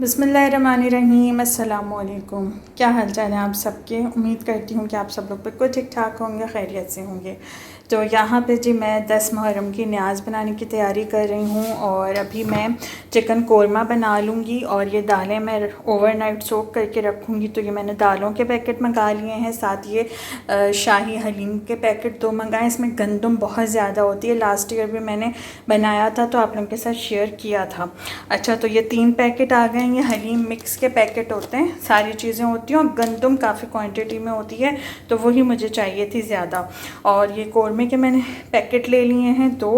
बिस्मिल्लाहिर्रहमानिर्रहीम। अस्सलामुअलैकुम। क्या हाल चाल है आप सबके। उम्मीद करती हूँ कि आप सब लोग बिल्कुल ठीक ठाक होंगे, खैरियत से होंगे। तो यहाँ पे जी मैं 10 मुहर्रम की न्याज़ बनाने की तैयारी कर रही हूँ और अभी मैं चिकन कोरमा बना लूँगी और ये दालें मैं ओवरनाइट सोक करके रखूँगी। तो ये मैंने दालों के पैकेट मंगा लिए हैं, साथ ये शाही हलीम के पैकेट 2 मंगाए। इसमें गंदम बहुत ज़्यादा होती है, लास्ट ईयर भी मैंने बनाया था तो आप लोगों के साथ शेयर किया था। अच्छा, तो ये 3 पैकेट आ गए। ये हलीम मिक्स के पैकेट होते हैं, सारी चीज़ें होती हैं और गंदम काफ़ी क्वांटिटी में होती है तो वही मुझे चाहिए थी ज़्यादा। और ये कोरमे के मैंने पैकेट ले लिए हैं 2,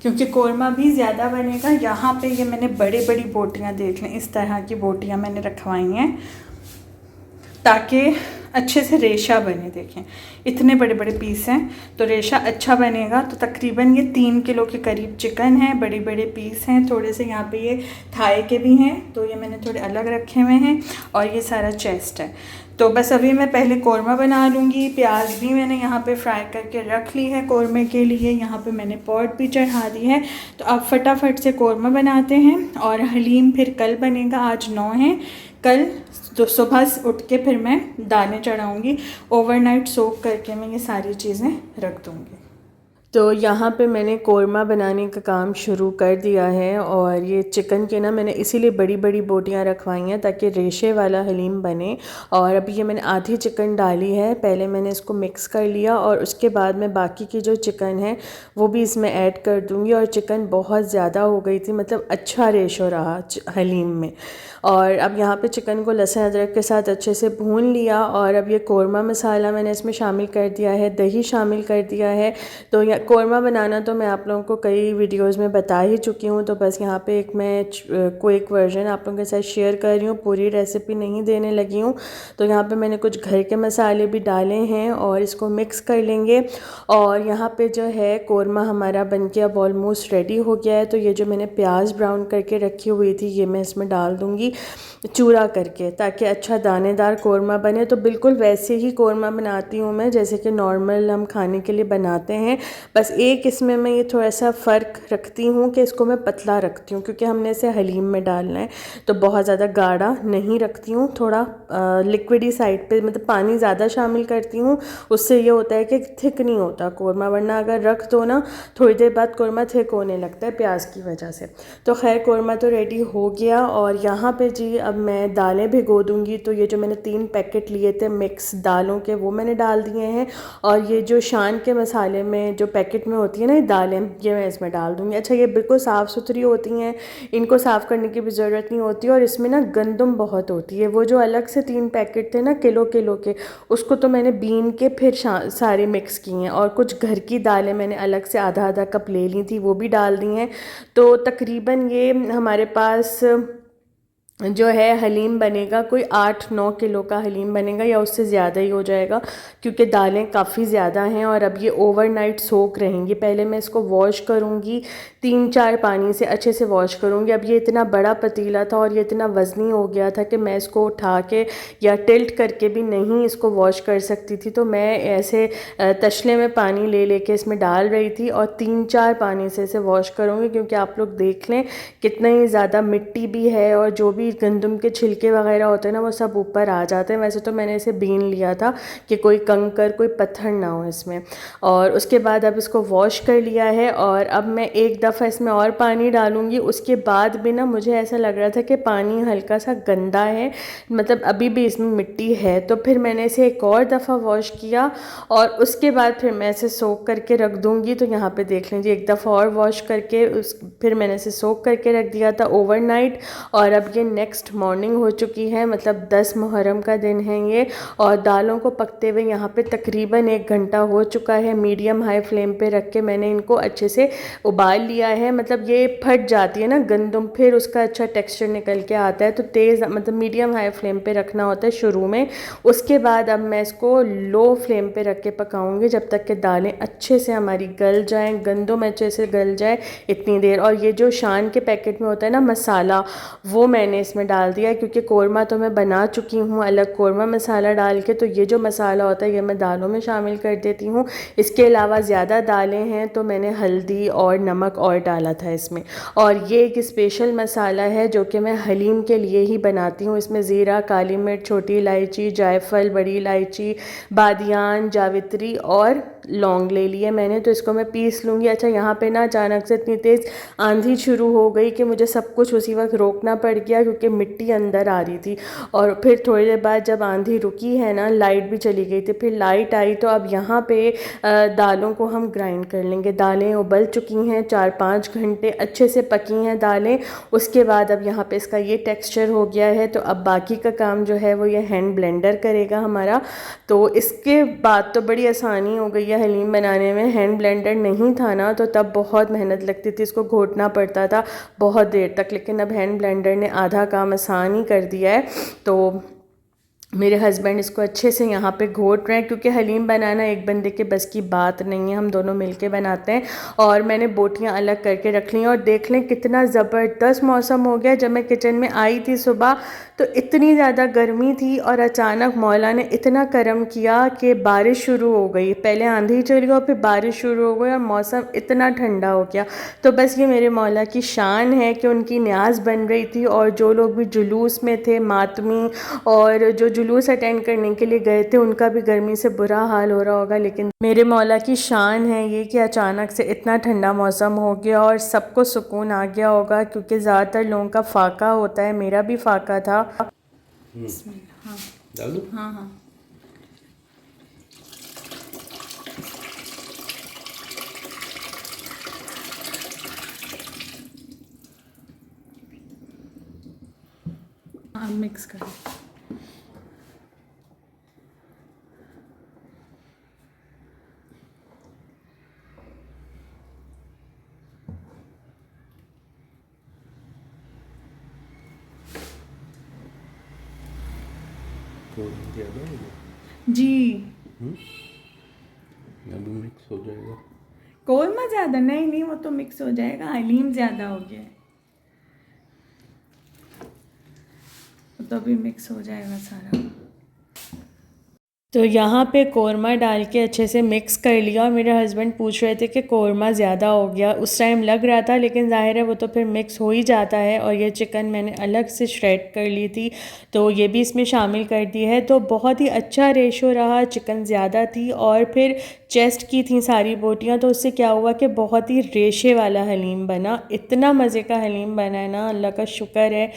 क्योंकि कोरमा भी ज़्यादा बनेगा। यहाँ पे ये मैंने बड़ी बड़ी बोटियाँ देख लें, इस तरह की बोटियाँ मैंने रखवाई हैं ताकि अच्छे से रेशा बने। देखें इतने बड़े बड़े पीस हैं तो रेशा अच्छा बनेगा। तो तकरीबन ये 3 किलो के करीब चिकन है, बड़े बड़े पीस हैं। थोड़े से यहाँ पे ये थाई के भी हैं तो ये मैंने थोड़े अलग रखे हुए हैं और ये सारा चेस्ट है। तो बस अभी मैं पहले कोरमा बना लूँगी। प्याज भी मैंने यहाँ पे फ्राई करके रख ली है कोरमे के लिए। यहाँ पे मैंने पॉट भी चढ़ा दी है। तो अब फटाफट से कोरमा बनाते हैं और हलीम फिर कल बनेगा। आज 9 है, कल तो सुबह उठ के फिर मैं दालें चढ़ाऊँगी। ओवरनाइट सोक करके मैं ये सारी चीज़ें रख दूँगी। तो यहाँ पे मैंने कोरमा बनाने का काम शुरू कर दिया है और ये चिकन के ना मैंने इसीलिए बड़ी बड़ी बोटियाँ रखवाई हैं ताकि रेशे वाला हलीम बने। और अभी ये मैंने आधी चिकन डाली है, पहले मैंने इसको मिक्स कर लिया और उसके बाद मैं बाकी की जो चिकन है वो भी इसमें ऐड कर दूँगी। और चिकन बहुत ज़्यादा हो गई थी, मतलब अच्छा रेशो रहा हलीम में। और अब यहाँ पे चिकन को लहसुन अदरक के साथ अच्छे से भून लिया और अब ये कोरमा मसाला मैंने इसमें शामिल कर दिया है, दही शामिल कर दिया है। तो कोरमा बनाना तो मैं आप लोगों को कई वीडियोस में बता ही चुकी हूँ, तो बस यहाँ पे एक मैं क्विक वर्जन आप लोगों के साथ शेयर कर रही हूँ, पूरी रेसिपी नहीं देने लगी हूँ। तो यहाँ पे मैंने कुछ घर के मसाले भी डाले हैं और इसको मिक्स कर लेंगे। और यहाँ पे जो है कोरमा हमारा बनके अब ऑलमोस्ट रेडी हो गया है। तो ये जो मैंने प्याज ब्राउन करके रखी हुई थी ये मैं इसमें डाल दूँगी चूरा करके, ताकि अच्छा दानेदार कोरमा बने। तो बिल्कुल वैसे ही कोरमा बनाती हूँ मैं जैसे कि नॉर्मल हम खाने के लिए बनाते हैं। बस एक इसमें मैं ये थोड़ा सा फ़र्क रखती हूँ कि इसको मैं पतला रखती हूँ क्योंकि हमने इसे हलीम में डालना है। तो बहुत ज़्यादा गाढ़ा नहीं रखती हूँ, थोड़ा लिक्विडी साइड पे, मतलब पानी ज़्यादा शामिल करती हूँ। उससे ये होता है कि थिक नहीं होता कोरमा, वरना अगर रख दो ना थोड़ी देर बाद कोरमा थिक होने लगता है प्याज की वजह से। तो खैर कोरमा तो रेडी हो गया और यहाँ पे जी अब मैं दालें भिगो दूँगी। तो ये जो मैंने 3 पैकेट लिए थे मिक्स दालों के वो मैंने डाल दिए हैं। और ये जो शान के मसाले में जो पैकेट में होती है ना ये दालें, ये मैं इसमें डाल दूँगी। अच्छा, ये बिल्कुल साफ़ सुथरी होती हैं, इनको साफ़ करने की भी ज़रूरत नहीं होती। और इसमें ना गंदम बहुत होती है। वो जो अलग से 3 पैकेट थे ना किलो किलो के, उसको तो मैंने बीन के फिर सारे मिक्स किए हैं। और कुछ घर की दालें मैंने अलग से आधा आधा कप ले ली थी, वो भी डाल दी हैं। तो तकरीबन ये हमारे पास जो है हलीम बनेगा कोई 8-9 किलो का हलीम बनेगा या उससे ज़्यादा ही हो जाएगा क्योंकि दालें काफ़ी ज़्यादा हैं। और अब ये ओवरनाइट सोक रहेंगी। पहले मैं इसको वॉश करूँगी 3-4 पानी से, अच्छे से वॉश करूँगी। अब ये इतना बड़ा पतीला था और ये इतना वज़नी हो गया था कि मैं इसको उठा के या टिल्ट करके भी नहीं इसको वॉश कर सकती थी। तो मैं ऐसे तसले में पानी ले लेके इसमें डाल रही थी और 3-4 पानी से इसे वॉश करूँगी क्योंकि आप लोग देख लें कितना ही ज़्यादा मिट्टी भी है और जो भी गंदम के छिलके वगैरह होते हैं ना वो सब ऊपर आ जाते हैं। वैसे तो मैंने इसे बीन लिया था कि कोई कंकर कोई पत्थर ना हो इसमें। और उसके बाद अब इसको वॉश कर लिया है और अब मैं एक दफ़ा इसमें और पानी डालूँगी। उसके बाद भी ना मुझे ऐसा लग रहा था कि पानी हल्का सा गंदा है, मतलब अभी भी इसमें मिट्टी है। तो फिर मैंने इसे एक और दफ़ा वॉश किया और उसके बाद फिर मैं इसे सोक करके रख दूँगी। तो यहाँ पे देख लीजिए एक दफ़ा और वॉश करके फिर मैंने इसे सोक करके रख दिया था ओवरनाइट। और अब ये नेक्स्ट मॉर्निंग हो चुकी है, मतलब 10 मुहर्रम का दिन है ये। और दालों को पकते हुए यहाँ पे तकरीबन 1 घंटा हो चुका है। मीडियम हाई फ्लेम पे रख के मैंने इनको अच्छे से उबाल लिया है। मतलब ये फट जाती है ना गंदम, फिर उसका अच्छा टेक्सचर निकल के आता है। तो तेज़ मतलब मीडियम हाई फ्लेम पे रखना होता है शुरू में। उसके बाद अब मैं इसको लो फ्लेम पे रख के पकाऊँगी जब तक कि दालें अच्छे से हमारी गल जाएँ, गंदम अच्छे से गल जाए इतनी देर। और ये जो शान के पैकेट में होता है ना मसाला, वो मैंने इसमें डाल दिया है, क्योंकि कौरमा तो मैं बना चुकी हूँ अलग कौरमा मसाला डाल के। तो ये जो मसाला होता है ये मैं दालों में शामिल कर देती हूँ। इसके अलावा ज़्यादा दालें हैं तो मैंने हल्दी और नमक और डाला था इसमें। और ये एक स्पेशल मसाला है जो कि मैं हलीम के लिए ही बनाती हूँ। इसमें ज़ीरा, काली मिर्च, छोटी इलायची, जायफल, बड़ी इलायची, बादियान, जावित्री और लौंग ले लिए मैंने। तो इसको मैं पीस लूँगी। अच्छा, यहाँ पे ना अचानक से इतनी तेज़ आंधी शुरू हो गई कि मुझे सब कुछ उसी वक्त रोकना पड़ गया, क्योंकि मिट्टी अंदर आ रही थी। और फिर थोड़ी देर बाद जब आंधी रुकी है ना, लाइट भी चली गई थी। फिर लाइट आई तो अब यहाँ पे दालों को हम ग्राइंड कर लेंगे। दालें उबल चुकी हैं, 4-5 घंटे अच्छे से पकी हैं दालें। उसके बाद अब यहाँ पे इसका ये टेक्सचर हो गया है। तो अब बाकी का काम जो है वो ये हैंड ब्लेंडर करेगा हमारा। तो इसके बाद तो बड़ी आसानी हो गई है हलीम बनाने में। हैंड ब्लेंडर नहीं था ना तो तब बहुत मेहनत लगती थी, इसको घोटना पड़ता था बहुत देर तक। लेकिन अब हैंड ब्लेंडर ने आधा काम आसान ही कर दिया है। तो मेरे हस्बैंड इसको अच्छे से यहाँ पे घोट रहे हैं, क्योंकि हलीम बनाना एक बंदे के बस की बात नहीं है, हम दोनों मिलके बनाते हैं। और मैंने बोटियाँ अलग करके रख ली हैं। और देख लें कितना ज़बरदस्त मौसम हो गया। जब मैं किचन में आई थी सुबह तो इतनी ज़्यादा गर्मी थी और अचानक मौला ने इतना करम किया कि बारिश शुरू हो गई। पहले आंधी चली और फिर बारिश शुरू हो गई और मौसम इतना ठंडा हो गया। तो बस ये मेरे मौला की शान है कि उनकी न्याज बन रही थी। और जो लोग भी जुलूस में थे, मातमी और जो जुलूस अटेंड करने के लिए गए थे, उनका भी गर्मी से बुरा हाल हो रहा होगा। लेकिन मेरे मौला की शान है ये कि अचानक से इतना ठंडा मौसम हो गया और सबको सुकून आ गया होगा, क्योंकि ज़्यादातर लोगों का फाका होता है, मेरा भी फाका था। हाँ डाल दूं? हाँ हाँ। अब मिक्स करो। ज़्यादा हो गया? जी, अभी मिक्स हो जाएगा। कौरमा ज़्यादा नहीं, नहीं वो तो मिक्स हो जाएगा। हलीम ज़्यादा हो गया है, वो तो अभी मिक्स हो जाएगा सारा। तो यहाँ पे कौरमा डाल के अच्छे से मिक्स कर लिया। और मेरे हस्बैंड पूछ रहे थे कि कौरमा ज़्यादा हो गया। उस टाइम लग रहा था, लेकिन ज़ाहिर है वो तो फिर मिक्स हो ही जाता है। और ये चिकन मैंने अलग से श्रेड कर ली थी, तो ये भी इसमें शामिल कर दी है। तो बहुत ही अच्छा रेशो रहा। चिकन ज़्यादा थी और फिर चेस्ट की थी सारी बोटियाँ, तो उससे क्या हुआ कि बहुत ही रेशे वाला हलीम बना। इतना मज़े का हलीम बना है ना, अल्लाह का शुक्र है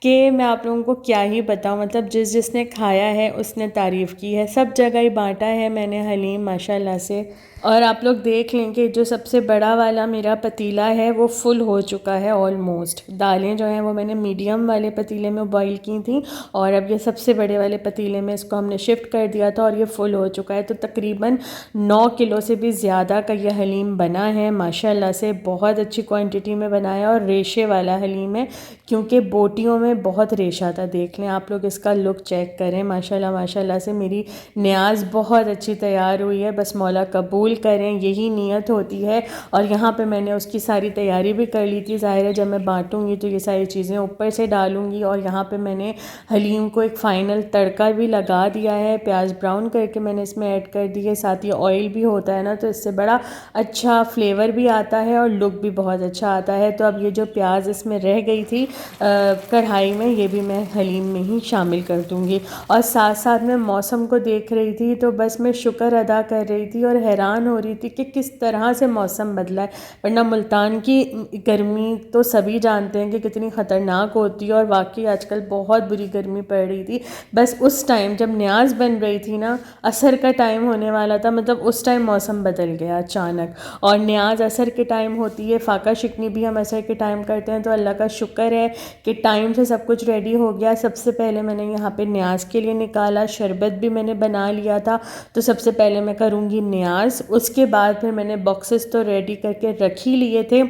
कि मैं आप लोगों को क्या ही बताऊं। मतलब जिसने खाया है उसने तारीफ़ की है, सब जगह ही बांटा है मैंने हलीम माशाल्लाह से। और आप लोग देख लें कि जो सबसे बड़ा वाला मेरा पतीला है वो फुल हो चुका है ऑलमोस्ट। दालें जो हैं वो मैंने मीडियम वाले पतीले में बॉईल की थी और अब ये सबसे बड़े वाले पतीले में इसको हमने शिफ्ट कर दिया था और ये फुल हो चुका है। तो तकरीबन 9 किलो से भी ज़्यादा का ये हलीम बना है माशाल्लाह से। बहुत अच्छी क्वांटिटी में बनाया और रेशे वाला हलीम है, क्योंकि बोटियों में बहुत रेशा था। देख लें आप लोग, इसका लुक चेक करें। माशाल्लाह माशाल्लाह से मेरी न्याज बहुत अच्छी तैयार हुई है। बस मौला कबूल करें, यही नीयत होती है। और यहाँ पे मैंने उसकी सारी तैयारी भी कर ली थी। ज़ाहिर है जब मैं बांटूंगी तो ये सारी चीज़ें ऊपर से डालूंगी। और यहाँ पे मैंने हलीम को एक फ़ाइनल तड़का भी लगा दिया है। प्याज ब्राउन करके मैंने इसमें ऐड कर दी है। साथ ही ऑयल भी होता है ना, तो इससे बड़ा अच्छा फ्लेवर भी आता है और लुक भी बहुत अच्छा आता है। तो अब ये जो प्याज इसमें रह गई थी कढ़ाई में, ये भी मैं हलीम में ही शामिल कर दूँगी। और साथ साथ मैं मौसम को देख रही थी तो बस मैं शुक्र अदा कर रही थी और हैरान हो रही थी कि किस तरह से मौसम बदला है। वरना मुल्तान की गर्मी तो सभी जानते हैं कि कितनी ख़तरनाक होती है और वाकई आजकल बहुत बुरी गर्मी पड़ रही थी। बस उस टाइम जब न्याज बन रही थी ना, असर का टाइम होने वाला था, मतलब उस टाइम मौसम बदल गया अचानक। और न्याज असर के टाइम होती है, फाका शिकनी भी हम असर के टाइम करते हैं। तो अल्लाह का शुक्र है कि टाइम से सब कुछ रेडी हो गया। सबसे पहले मैंने यहाँ पे न्याज के लिए निकाला, शरबत भी मैंने बना लिया था। तो सबसे पहले मैं करूँगी न्याज, उसके बाद फिर मैंने बॉक्सेस तो रेडी करके रख ही लिए थे।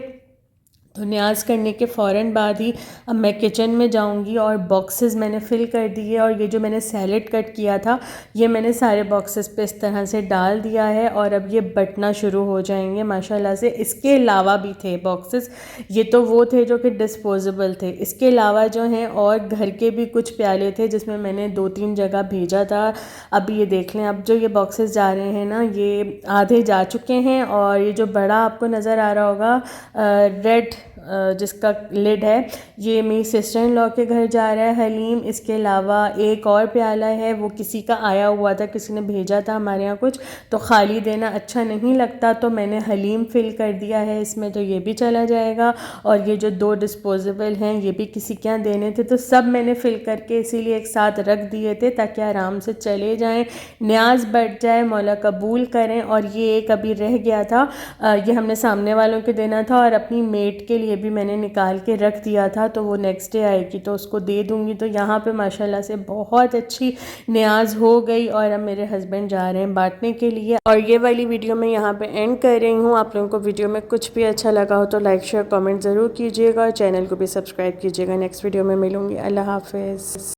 तो न्याज़ करने के फ़ौरन बाद ही अब मैं किचन में जाऊंगी और बॉक्सेस मैंने फ़िल कर दिए और ये जो मैंने सैलेड कट किया था ये मैंने सारे बॉक्सेस पे इस तरह से डाल दिया है और अब ये बटना शुरू हो जाएंगे माशाल्लाह से। इसके अलावा भी थे बॉक्सेस, ये तो वो थे जो कि डिस्पोजेबल थे, इसके अलावा जो हैं और घर के भी कुछ प्याले थे जिसमें मैंने 2-3 जगह भेजा था। अब ये देख लें, अब जो ये बॉक्सेस जा रहे हैं ना ये आधे जा चुके हैं और ये जो बड़ा आपको नज़र आ रहा होगा रेड जिसका लिड है ये मेरी सिस्टर इन लॉ के घर जा रहा है हलीम। इसके अलावा एक और प्याला है वो किसी का आया हुआ था, किसी ने भेजा था हमारे यहाँ कुछ, तो ख़ाली देना अच्छा नहीं लगता तो मैंने हलीम फ़िल कर दिया है इसमें, तो ये भी चला जाएगा। और ये जो 2 डिस्पोजेबल हैं ये भी किसी के यहाँ देने थे तो सब मैंने फ़िल करके इसीलिए एक साथ रख दिए थे ताकि आराम से चले जाएँ, न्याज बढ़ जाए, मौला कबूल करें। और ये एक अभी रह गया था, ये हमने सामने वालों के देना था और अपनी मेट के लिए भी मैंने निकाल के रख दिया था, तो वो नेक्स्ट डे आएगी तो उसको दे दूँगी। तो यहाँ पे माशाल्लाह से बहुत अच्छी न्याज हो गई और अब मेरे हस्बैंड जा रहे हैं बांटने के लिए। और ये वाली वीडियो मैं यहाँ पे एंड कर रही हूँ। आप लोगों को वीडियो में कुछ भी अच्छा लगा हो तो लाइक शेयर कमेंट ज़रूर कीजिएगा और चैनल को भी सब्सक्राइब कीजिएगा। नेक्स्ट वीडियो में मिलूँगी। अल्लाह हाफिज़।